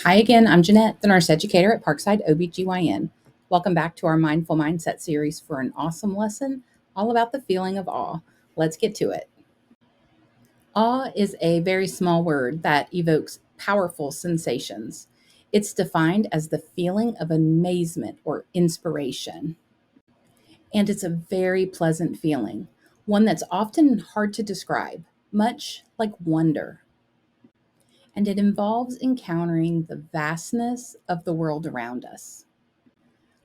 Hi again, I'm Jeanette, the nurse educator at Parkside OB-GYN. Welcome back to our Mindful Mindset series for an awesome lesson all about the feeling of awe. Let's get to it. Awe is a very small word that evokes powerful sensations. It's defined as the feeling of amazement or inspiration, and it's a very pleasant feeling, one that's often hard to describe, much like wonder. And it involves encountering the vastness of the world around us.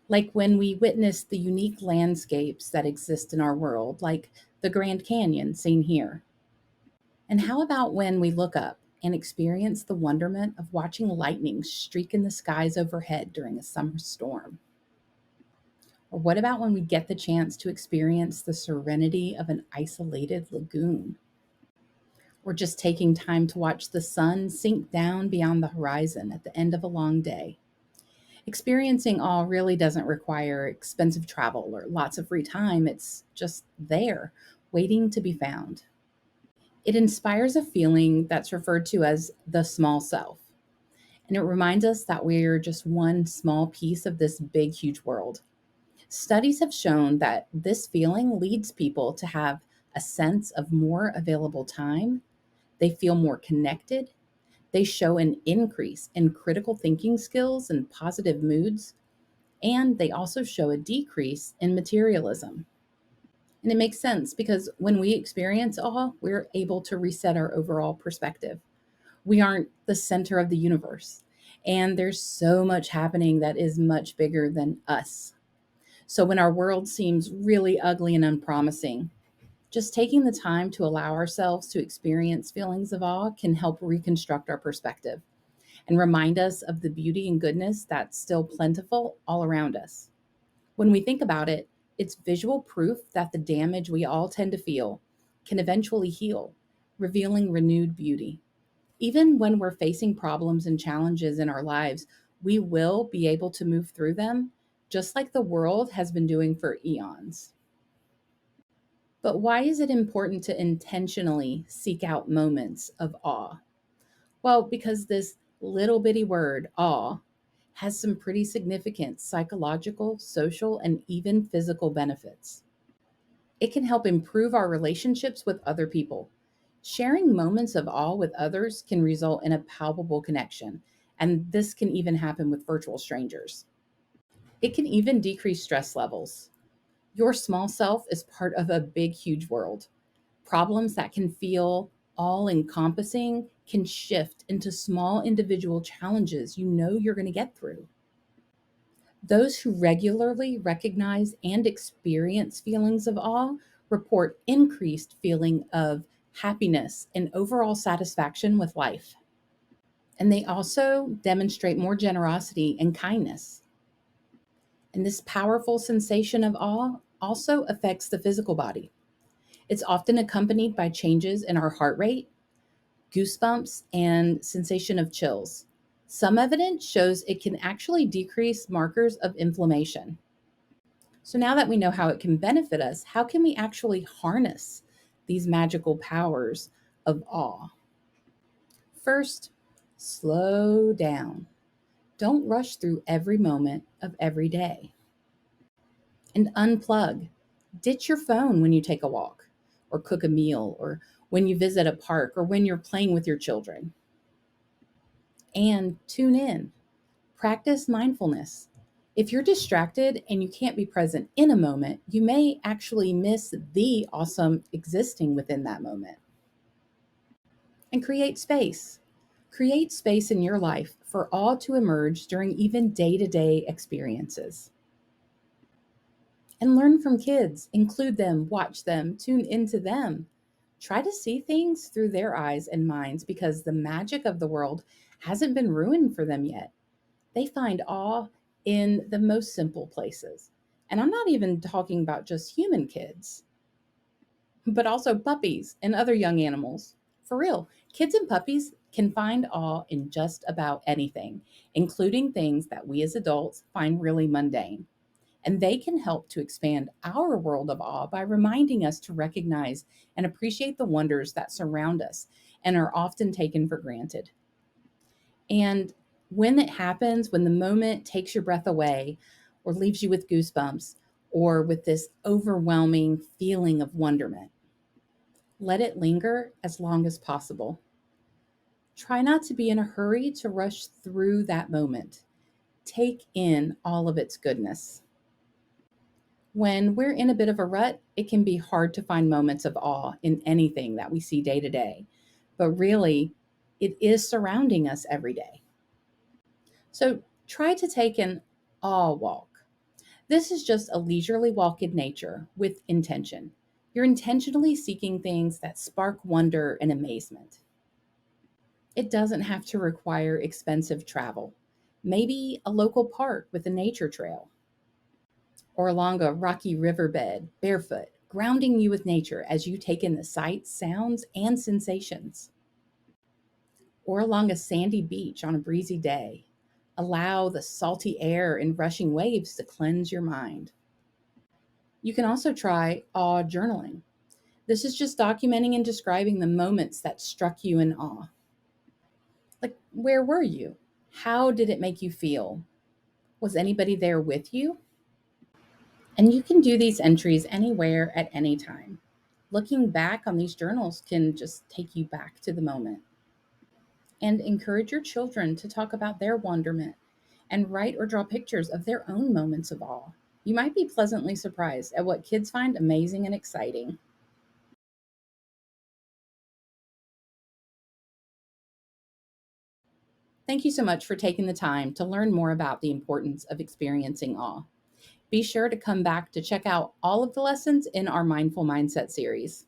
Like when we witness the unique landscapes that exist in our world, like the Grand Canyon seen here. And how about when we look up and experience the wonderment of watching lightning streak in the skies overhead during a summer storm? Or what about when we get the chance to experience the serenity of an isolated lagoon? Or just taking time to watch the sun sink down beyond the horizon at the end of a long day? Experiencing awe really doesn't require expensive travel or lots of free time. It's just there, waiting to be found. It inspires a feeling that's referred to as the small self. And it reminds us that we're just one small piece of this big, huge world. Studies have shown that this feeling leads people to have a sense of more available time. They feel more connected. They show an increase in critical thinking skills and positive moods, and they also show a decrease in materialism. And it makes sense because when we experience awe, we're able to reset our overall perspective. We aren't the center of the universe, and there's so much happening that is much bigger than us. So when our world seems really ugly and unpromising, just taking the time to allow ourselves to experience feelings of awe can help reconstruct our perspective and remind us of the beauty and goodness that's still plentiful all around us. When we think about it, it's visual proof that the damage we all tend to feel can eventually heal, revealing renewed beauty. Even when we're facing problems and challenges in our lives, we will be able to move through them, just like the world has been doing for eons. But why is it important to intentionally seek out moments of awe? Well, because this little bitty word, awe, has some pretty significant psychological, social, and even physical benefits. It can help improve our relationships with other people. Sharing moments of awe with others can result in a palpable connection, and this can even happen with virtual strangers. It can even decrease stress levels. Your small self is part of a big, huge world. Problems that can feel all encompassing can shift into small individual challenges you know you're going to get through. Those who regularly recognize and experience feelings of awe report increased feeling of happiness and overall satisfaction with life. And they also demonstrate more generosity and kindness. And this powerful sensation of awe also affects the physical body. It's often accompanied by changes in our heart rate, goosebumps, and sensation of chills. Some evidence shows it can actually decrease markers of inflammation. So now that we know how it can benefit us, how can we actually harness these magical powers of awe? First, slow down. Don't rush through every moment of every day. And unplug. Ditch your phone when you take a walk or cook a meal or when you visit a park or when you're playing with your children. And tune in. Practice mindfulness. If you're distracted and you can't be present in a moment, you may actually miss the awesome existing within that moment. And create space. Create space in your life for all to emerge during even day to day experiences. And learn from kids, include them, watch them, tune into them. Try to see things through their eyes and minds because the magic of the world hasn't been ruined for them yet. They find awe in the most simple places. And I'm not even talking about just human kids, but also puppies and other young animals. For real, kids and puppies can find awe in just about anything, including things that we as adults find really mundane. And they can help to expand our world of awe by reminding us to recognize and appreciate the wonders that surround us and are often taken for granted. And When it happens, when the moment takes your breath away or leaves you with goosebumps or with this overwhelming feeling of wonderment, let it linger as long as possible. Try not to be in a hurry to rush through that moment. Take in all of its goodness. When we're in a bit of a rut, it can be hard to find moments of awe in anything that we see day to day. But really, it is surrounding us every day. So try to take an awe walk. This is just a leisurely walk in nature with intention. You're intentionally seeking things that spark wonder and amazement. It doesn't have to require expensive travel. Maybe a local park with a nature trail, or along a rocky riverbed, barefoot, grounding you with nature as you take in the sights, sounds, and sensations. Or along a sandy beach on a breezy day. Allow the salty air and rushing waves to cleanse your mind. You can also try awe journaling. This is just documenting and describing the moments that struck you in awe. Like, where were you? How did it make you feel? Was anybody there with you? And you can do these entries anywhere at any time. Looking back on these journals can just take you back to the moment. And encourage your children to talk about their wonderment and write or draw pictures of their own moments of awe. You might be pleasantly surprised at what kids find amazing and exciting. Thank you so much for taking the time to learn more about the importance of experiencing awe. Be sure to come back to check out all of the lessons in our Mindful Mindset series.